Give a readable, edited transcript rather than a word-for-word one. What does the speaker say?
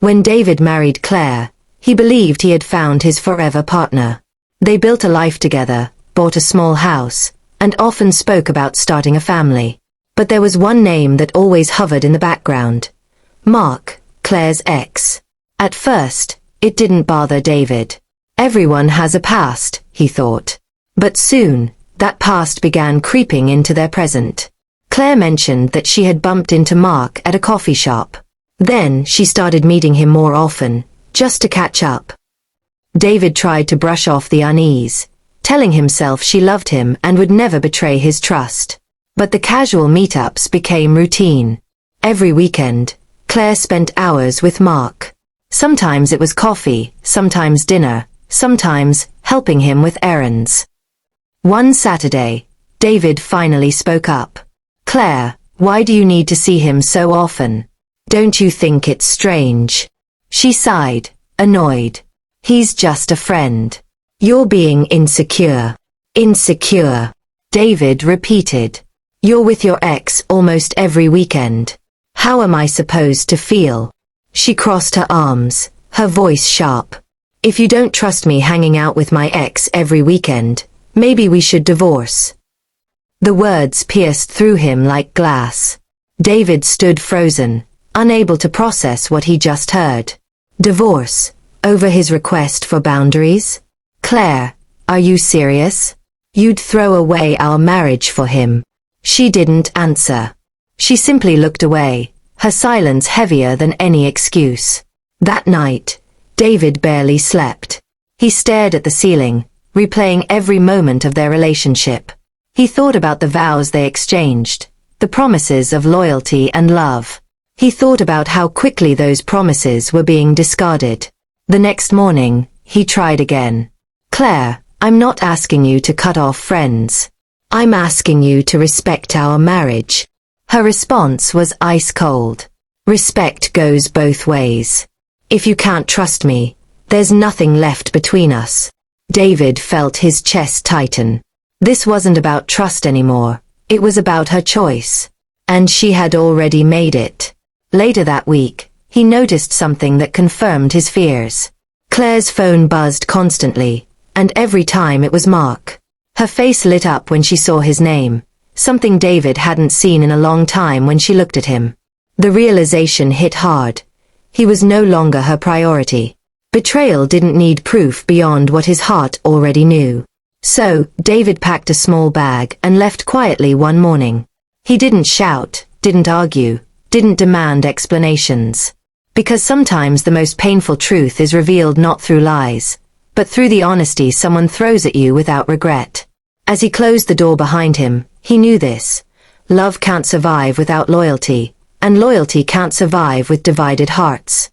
When David married Claire, he believed he had found his forever partner. They built a life together, bought a small house, and often spoke about starting a family. But there was one name that always hovered in the background. Mark, Claire's ex. At first, it didn't bother David. Everyone has a past, he thought. But soon, that past began creeping into their present. Claire mentioned that she had bumped into Mark at a coffee shop. Then she started meeting him more often, just to catch up. David tried to brush off the unease, telling himself she loved him and would never betray his trust. But the casual meetups became routine. Every weekend, Claire spent hours with Mark. Sometimes it was coffee, sometimes dinner, sometimes helping him with errands. One Saturday, David finally spoke up. "Claire, why do you need to see him so often? Don't you think it's strange?" She sighed, annoyed. "He's just a friend." "You're being insecure." "Insecure," David repeated. "You're with your ex almost every weekend. How am I supposed to feel?" She crossed her arms, her voice sharp. "If you don't trust me hanging out with my ex every weekend, maybe we should divorce." The words pierced through him like glass. David stood frozen, unable to process what he just heard. Divorce, over his request for boundaries? "Claire, are you serious? You'd throw away our marriage for him?" She didn't answer. She simply looked away, her silence heavier than any excuse. That night, David barely slept. He stared at the ceiling, replaying every moment of their relationship. He thought about the vows they exchanged, the promises of loyalty and love. He thought about how quickly those promises were being discarded. The next morning, he tried again. "Claire, I'm not asking you to cut off friends. I'm asking you to respect our marriage." Her response was ice cold. "Respect goes both ways. If you can't trust me, there's nothing left between us." David felt his chest tighten. This wasn't about trust anymore, it was about her choice. And she had already made it. Later that week, he noticed something that confirmed his fears. Claire's phone buzzed constantly, and every time it was Mark. Her face lit up when she saw his name, something David hadn't seen in a long time when she looked at him. The realization hit hard. He was no longer her priority. Betrayal didn't need proof beyond what his heart already knew. So, David packed a small bag and left quietly one morning. He didn't shout, didn't argue, didn't demand explanations. Because sometimes the most painful truth is revealed not through lies, but through the honesty someone throws at you without regret. As he closed the door behind him, he knew this. Love can't survive without loyalty, and loyalty can't survive with divided hearts.